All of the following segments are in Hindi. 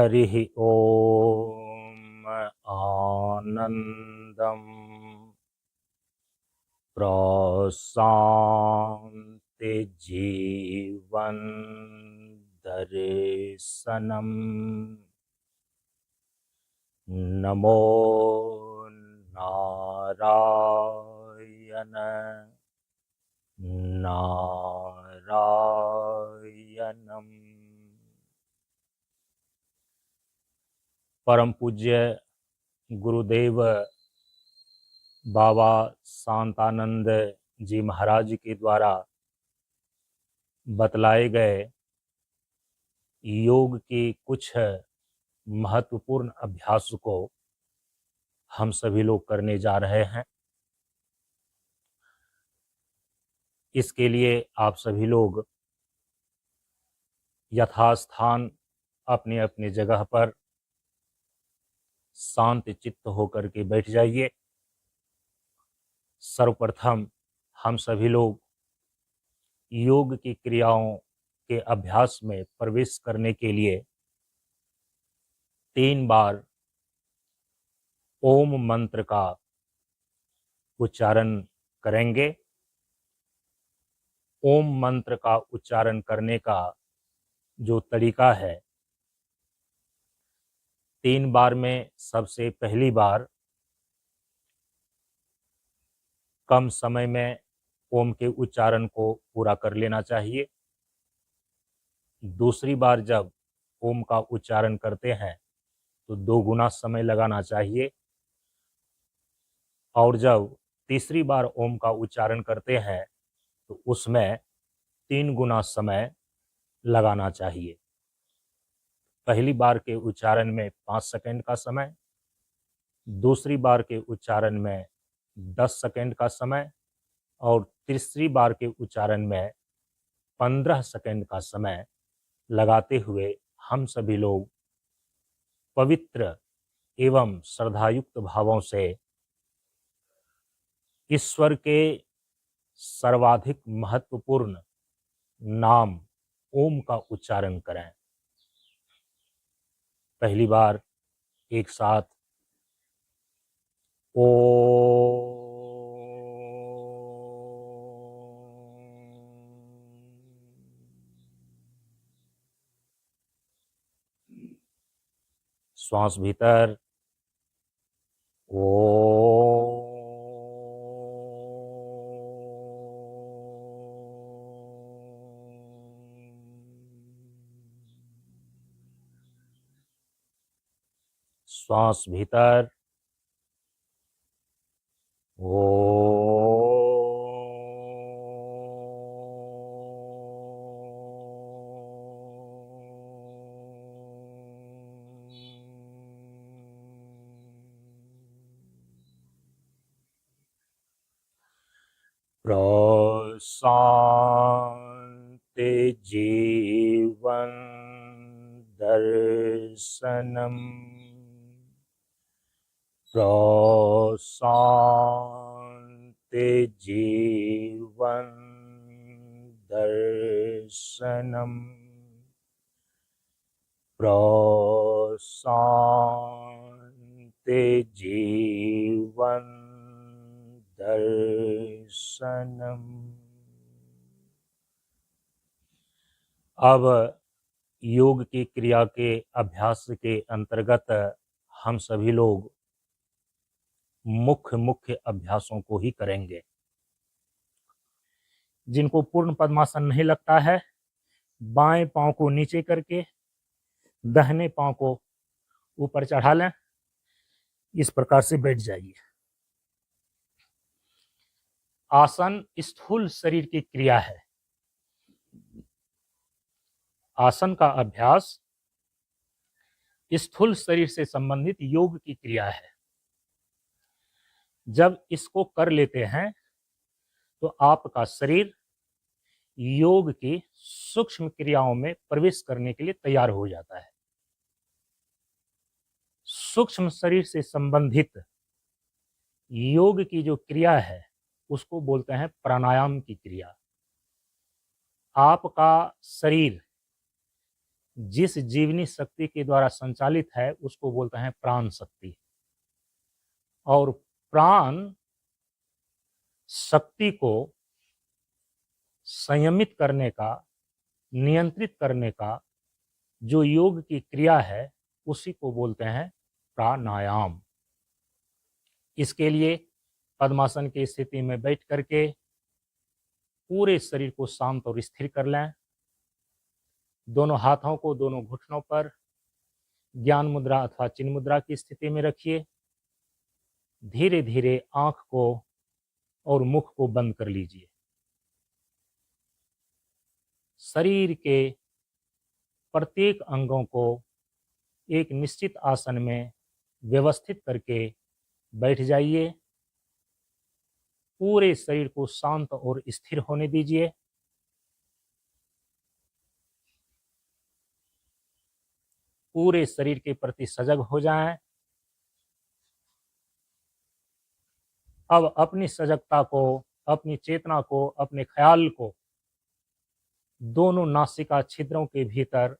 हरिः ॐ आनन्दं प्रशान्ति जीवन दर्शनम् नमो नारायण नारायणम्। परम पूज्य गुरुदेव बाबा शांतानंद जी महाराज के द्वारा बतलाए गए योग के कुछ महत्वपूर्ण अभ्यास को हम सभी लोग करने जा रहे हैं। इसके लिए आप सभी लोग यथास्थान अपने अपने जगह पर शांत चित्त होकर के बैठ जाइए। सर्वप्रथम हम सभी लोग योग की क्रियाओं के अभ्यास में प्रवेश करने के लिए 3 बार ओम मंत्र का उच्चारण करेंगे। ओम मंत्र का उच्चारण करने का जो तरीका है, 3 बार में सबसे पहली बार कम समय में ओम के उच्चारण को पूरा कर लेना चाहिए। दूसरी बार जब ओम का उच्चारण करते हैं तो 2 गुना समय लगाना चाहिए, और जब तीसरी बार ओम का उच्चारण करते हैं तो उसमें 3 गुना समय लगाना चाहिए। पहली बार के उच्चारण में 5 सेकंड का समय, दूसरी बार के उच्चारण में 10 सेकंड का समय, और तीसरी बार के उच्चारण में 15 सेकंड का समय लगाते हुए हम सभी लोग पवित्र एवं श्रद्धायुक्त भावों से ईश्वर के सर्वाधिक महत्वपूर्ण नाम ओम का उच्चारण करें। पहली बार एक साथ ओम। श्वास भीतर ओम। श्वास भीतर प्रशान्ति जीवन दर्शनम् प्रशान्ति जीवन दर्शनम् प्रशान्ति जीवन दर्शनम्। अब योग की क्रिया के अभ्यास के अंतर्गत हम सभी लोग मुख्य अभ्यासों को ही करेंगे। जिनको पूर्ण पद्मासन नहीं लगता है, बाएं पांव को नीचे करके दाहिने पांव को ऊपर चढ़ा लें। इस प्रकार से बैठ जाइए। आसन स्थूल शरीर की क्रिया है। आसन का अभ्यास स्थूल शरीर से संबंधित योग की क्रिया है। जब इसको कर लेते हैं तो आपका शरीर योग की सूक्ष्म क्रियाओं में प्रवेश करने के लिए तैयार हो जाता है। सूक्ष्म शरीर से संबंधित योग की जो क्रिया है उसको बोलते हैं प्राणायाम की क्रिया। आपका शरीर जिस जीवनी शक्ति के द्वारा संचालित है उसको बोलते हैं प्राण शक्ति। और प्राण शक्ति को संयमित करने का, नियंत्रित करने का जो योग की क्रिया है उसी को बोलते हैं प्राणायाम। इसके लिए पद्मासन की स्थिति में बैठ करके पूरे शरीर को शांत और स्थिर कर लें। दोनों हाथों को दोनों घुटनों पर ज्ञान मुद्रा अथवा चिन्ह मुद्रा की स्थिति में रखिए। धीरे धीरे आंख को और मुख को बंद कर लीजिए। शरीर के प्रत्येक अंगों को एक निश्चित आसन में व्यवस्थित करके बैठ जाइए। पूरे शरीर को शांत और स्थिर होने दीजिए। पूरे शरीर के प्रति सजग हो जाएं। अब अपनी सजगता को, अपनी चेतना को, अपने ख्याल को दोनों नासिका छिद्रों के भीतर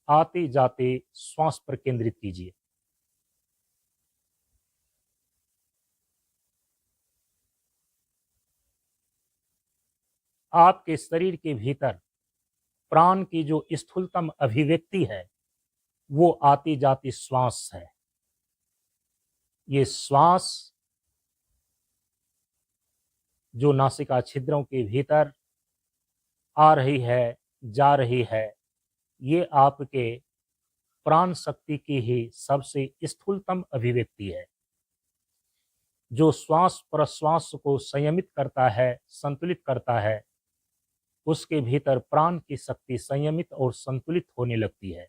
आते जाते श्वास पर केंद्रित कीजिए। आपके शरीर के भीतर प्राण की जो स्थूलतम अभिव्यक्ति है वो आती जाती श्वास है। ये श्वास जो नासिका छिद्रों के भीतर आ रही है, जा रही है, ये आपके प्राण शक्ति की ही सबसे स्थूलतम अभिव्यक्ति है। जो श्वास प्रश्वास को संयमित करता है, संतुलित करता है, उसके भीतर प्राण की शक्ति संयमित और संतुलित होने लगती है।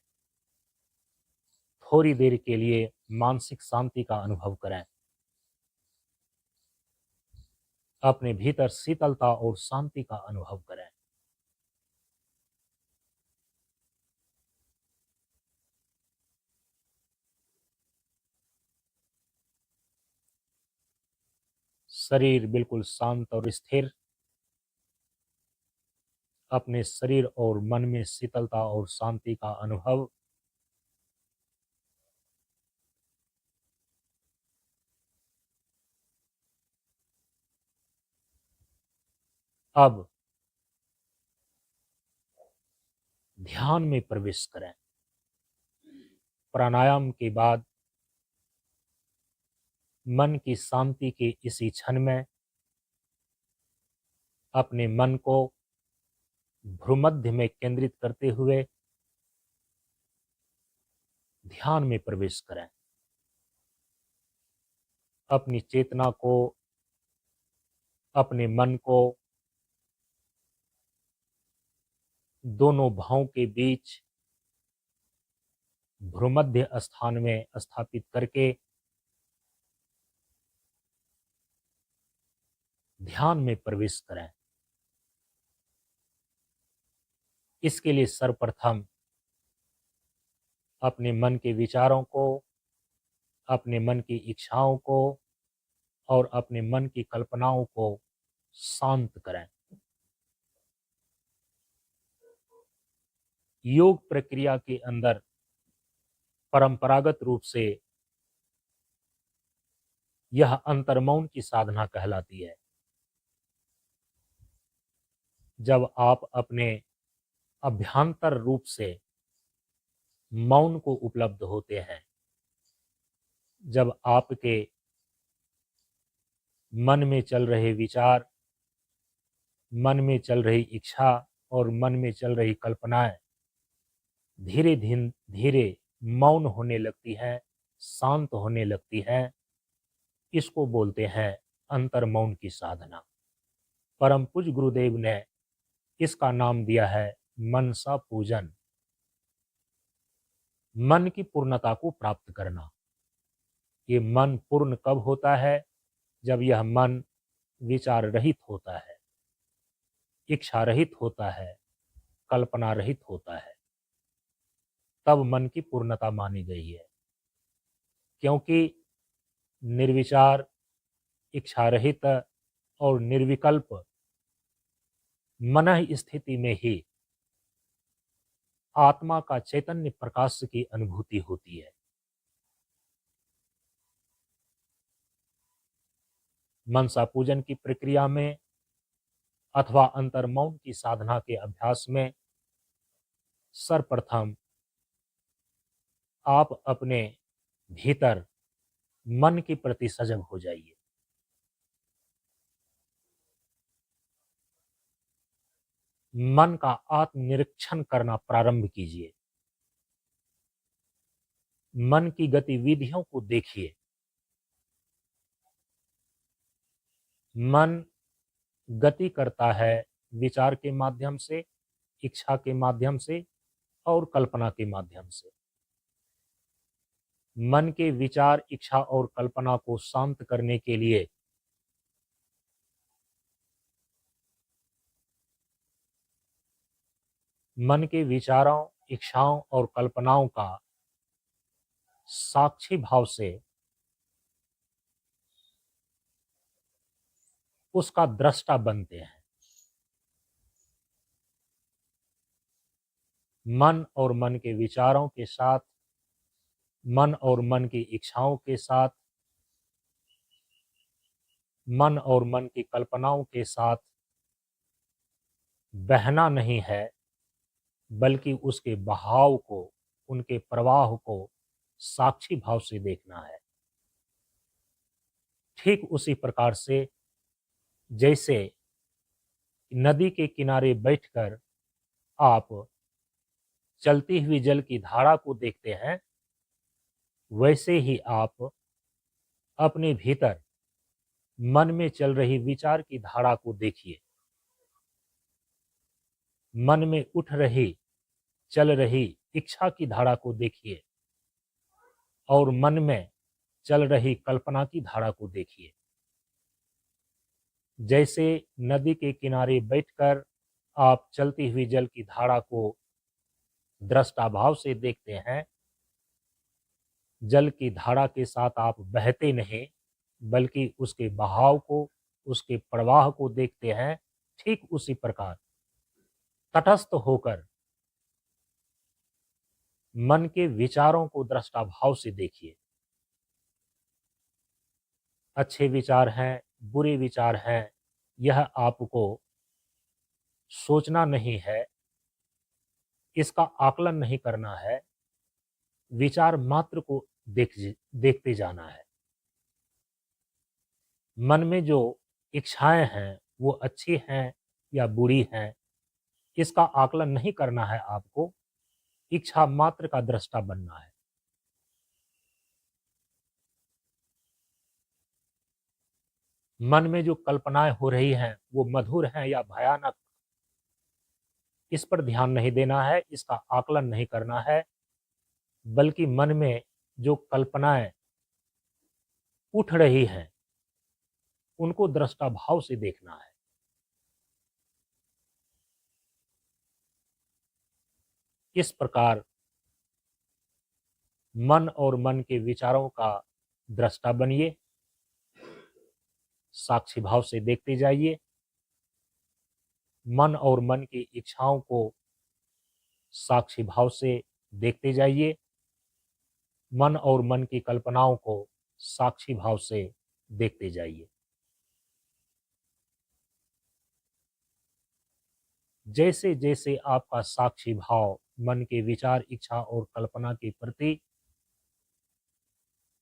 थोड़ी देर के लिए मानसिक शांति का अनुभव करें। अपने भीतर शीतलता और शांति का अनुभव करें। शरीर बिल्कुल शांत और स्थिर। अपने शरीर और मन में शीतलता और शांति का अनुभव। अब ध्यान में प्रवेश करें। प्राणायाम के बाद मन की शांति के इसी क्षण में अपने मन को भ्रूमध्य में केंद्रित करते हुए ध्यान में प्रवेश करें। अपनी चेतना को, अपने मन को दोनों भावों के बीच भ्रूमध्य स्थान में स्थापित करके ध्यान में प्रवेश करें। इसके लिए सर्वप्रथम अपने मन के विचारों को, अपने मन की इच्छाओं को और अपने मन की कल्पनाओं को शांत करें। योग प्रक्रिया के अंदर परंपरागत रूप से यह अंतर्मौन की साधना कहलाती है। जब आप अपने अभ्यांतर रूप से मौन को उपलब्ध होते हैं, जब आपके मन में चल रहे विचार, मन में चल रही इच्छा और मन में चल रही कल्पनाएं धीरे धीरे मौन होने लगती है, शांत होने लगती है, इसको बोलते हैं अंतर्मौन की साधना। परम पूज्य गुरुदेव ने इसका नाम दिया है मनसा पूजन। मन की पूर्णता को प्राप्त करना। ये मन पूर्ण कब होता है? जब यह मन विचार रहित होता है, इच्छा रहित होता है, कल्पना रहित होता है, तब मन की पूर्णता मानी गई है। क्योंकि निर्विचार, इच्छा रहित और निर्विकल्प मन स्थिति में ही आत्मा का चैतन्य प्रकाश की अनुभूति होती है। मनसा पूजन की प्रक्रिया में अथवा अंतर्मौन की साधना के अभ्यास में सर्वप्रथम आप अपने भीतर मन के प्रति सजग हो जाइए। मन का आत्मनिरीक्षण करना प्रारंभ कीजिए। मन की गतिविधियों को देखिए। मन गति करता है विचार के माध्यम से, इच्छा के माध्यम से और कल्पना के माध्यम से। मन के विचार, इच्छा और कल्पना को शांत करने के लिए मन के विचारों, इच्छाओं और कल्पनाओं का साक्षी भाव से उसका दृष्टा बनते हैं। मन और मन के विचारों के साथ, मन और मन की इच्छाओं के साथ, मन और मन की कल्पनाओं के साथ बहना नहीं है, बल्कि उसके बहाव को, उनके प्रवाह को साक्षी भाव से देखना है। ठीक उसी प्रकार से जैसे नदी के किनारे बैठकर आप चलती हुई जल की धारा को देखते हैं, वैसे ही आप अपने भीतर मन में चल रही विचार की धारा को देखिए। मन में उठ रही, चल रही इच्छा की धारा को देखिए और मन में चल रही कल्पना की धारा को देखिए। जैसे नदी के किनारे बैठकर आप चलती हुई जल की धारा को दृष्टाभाव से देखते हैं, जल की धारा के साथ आप बहते नहीं, बल्कि उसके बहाव को, उसके प्रवाह को देखते हैं। ठीक उसी प्रकार तटस्थ होकर मन के विचारों को दृष्टाभाव से देखिए। अच्छे विचार हैं, बुरे विचार हैं, यह आपको सोचना नहीं है, इसका आकलन नहीं करना है, विचार मात्र को देखते जाना है। मन में जो इच्छाएं हैं वो अच्छी हैं या बुरी हैं, इसका आकलन नहीं करना है आपको, इच्छा मात्र का दृष्टा बनना है। मन में जो कल्पनाएं हो रही हैं वो मधुर हैं या भयानक, इस पर ध्यान नहीं देना है, इसका आकलन नहीं करना है, बल्कि मन में जो कल्पनाएं उठ रही हैं उनको दृष्टा भाव से देखना है। इस प्रकार मन और मन के विचारों का दृष्टा बनिए, साक्षी भाव से देखते जाइए। मन और मन की इच्छाओं को साक्षी भाव से देखते जाइए। मन और मन की कल्पनाओं को साक्षी भाव से देखते जाइए। जैसे जैसे आपका साक्षी भाव मन के विचार, इच्छा और कल्पना के प्रति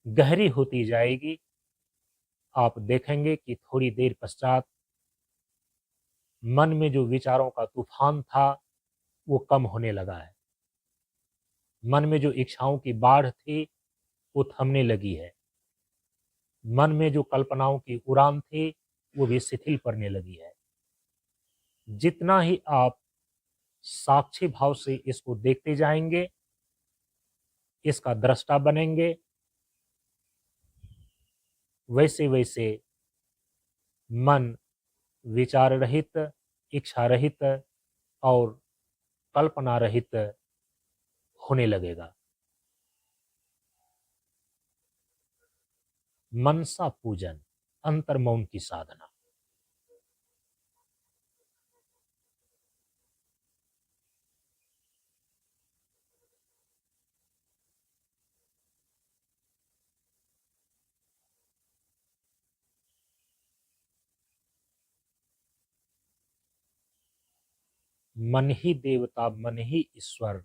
गहरी होती जाएगी, आप देखेंगे कि थोड़ी देर पश्चात मन में जो विचारों का तूफान था वो कम होने लगा है। मन में जो इच्छाओं की बाढ़ थी वो थमने लगी है। मन में जो कल्पनाओं की उड़ान थी वो भी शिथिल पड़ने लगी है। जितना ही आप साक्षी भाव से इसको देखते जाएंगे, इसका दृष्टा बनेंगे, वैसे वैसे मन विचार रहित, इच्छा रहित और कल्पना रहित होने लगेगा। मनसा पूजन, अंतर्मौन की साधना। मन ही देवता मन ही ईश्वर,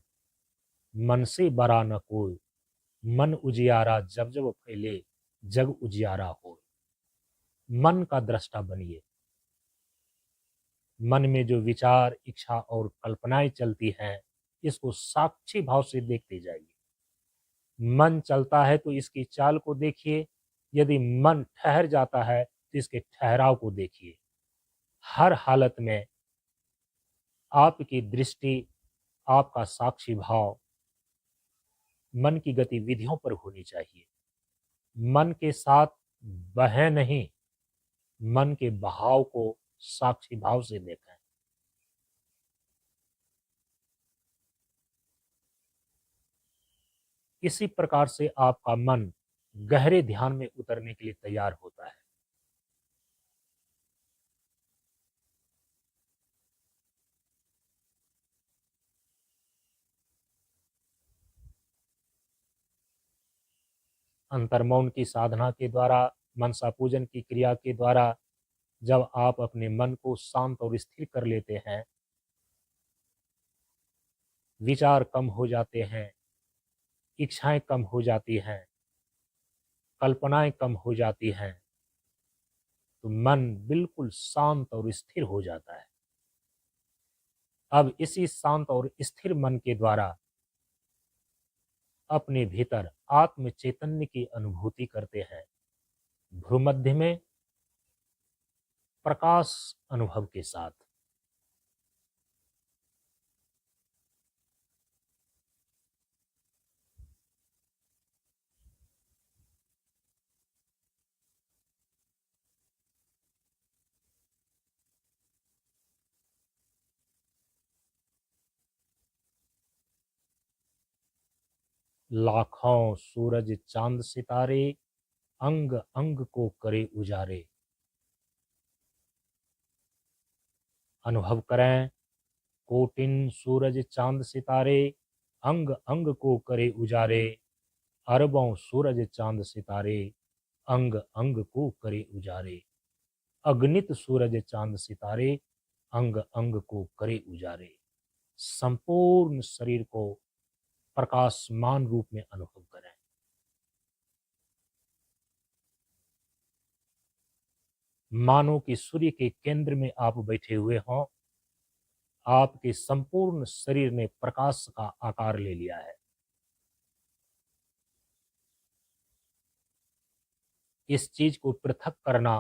मन से बड़ा न कोई, मन उजियारा जब जब फैले, जग उजियारा हो। मन का दृष्टा बनिए। मन में जो विचार, इच्छा और कल्पनाएं चलती हैं, इसको साक्षी भाव से देखते जाइए। मन चलता है तो इसकी चाल को देखिए, यदि मन ठहर जाता है तो इसके ठहराव को देखिए। हर हालत में आपकी दृष्टि, आपका साक्षी भाव मन की गतिविधियों पर होनी चाहिए। मन के साथ बहें नहीं, मन के बहाव को साक्षी भाव से देखें। इसी प्रकार से आपका मन गहरे ध्यान में उतरने के लिए तैयार होता है। अंतर्मौन की साधना के द्वारा, मनसा पूजन की क्रिया के द्वारा जब आप अपने मन को शांत और स्थिर कर लेते हैं, विचार कम हो जाते हैं, इच्छाएं कम हो जाती हैं, कल्पनाएं कम हो जाती हैं, तो मन बिल्कुल शांत और स्थिर हो जाता है। अब इसी शांत और स्थिर मन के द्वारा अपने भीतर आत्म चैतन्य की अनुभूति करते हैं। भ्रूमध्य में प्रकाश अनुभव के साथ। लाखों सूरज चांद सितारे, अंग अंग को करे उजारे। अनुभव करें, कोटिन सूरज चांद सितारे, अंग अंग को करे उजारे। अरबों सूरज चांद सितारे, अंग अंग को करे उजारे। अगणित सूरज चांद सितारे, अंग अंग को करे उजारे। संपूर्ण शरीर को प्रकाशमान रूप में अनुभव करें। मानो कि सूर्य के केंद्र में आप बैठे हुए हों, आपके संपूर्ण शरीर ने प्रकाश का आकार ले लिया है। इस चीज को पृथक करना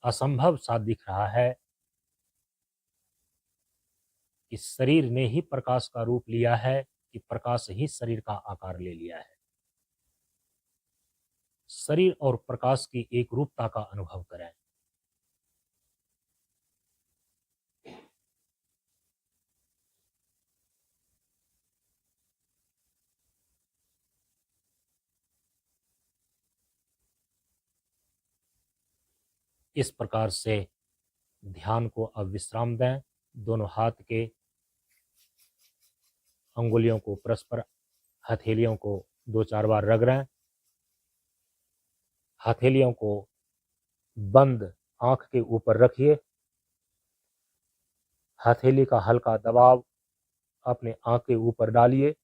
असंभव सा दिख रहा है कि शरीर ने ही प्रकाश का रूप लिया है, कि प्रकाश ही शरीर का आकार ले लिया है। शरीर और प्रकाश की एक रूपता का अनुभव करें। इस प्रकार से ध्यान को अब विश्राम दें। दोनों हाथ के अंगुलियों को परस्पर, हथेलियों को 2-4 बार रगड़ें। हथेलियों को बंद आंख के ऊपर रखिए। हथेली का हल्का दबाव अपने आंख के ऊपर डालिए।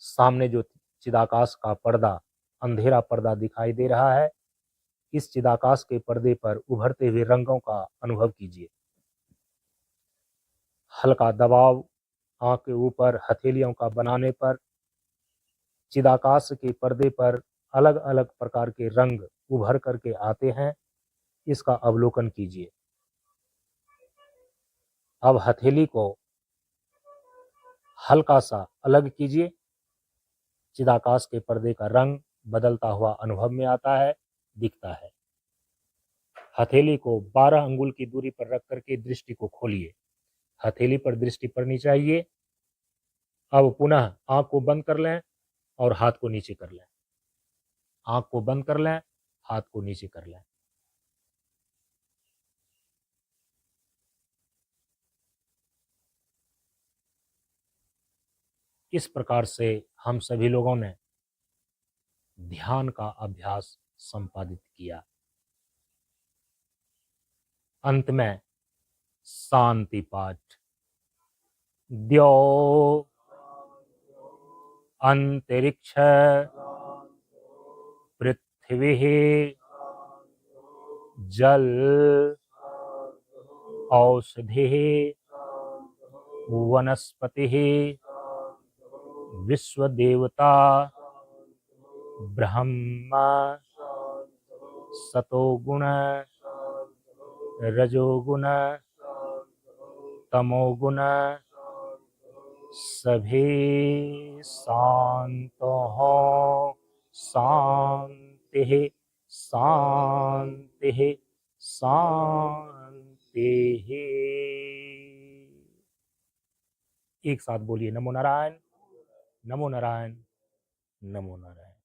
सामने जो चिदाकाश का पर्दा, अंधेरा पर्दा दिखाई दे रहा है, इस चिदाकाश के पर्दे पर उभरते हुए रंगों का अनुभव कीजिए। हल्का दबाव आंख के ऊपर हथेलियों का बनाने पर चिदाकाश के पर्दे पर अलग अलग प्रकार के रंग उभर करके आते हैं। इसका अवलोकन कीजिए। अब हथेली को हल्का सा अलग कीजिए। चिदाकाश के पर्दे का रंग बदलता हुआ अनुभव में आता है, दिखता है। हथेली को 12 अंगुल की दूरी पर रख करके दृष्टि को खोलिए। हथेली पर दृष्टि पड़नी चाहिए। अब पुनः आंख को बंद कर लें और हाथ को नीचे कर लें। आंख को बंद कर लें, हाथ को नीचे कर लें। इस प्रकार से हम सभी लोगों ने ध्यान का अभ्यास संपादित किया। अंत में शांति पाठ। द्यो अंतरिक्ष पृथ्वी जल औषधि वनस्पति विश्वदेवता ब्रह्म सतोगुण रजोगुण तमोगुण सभी शांत हो। शांति शांति शांति। एक साथ बोलिए नमो नारायण नमो नारायण नमो नारायण।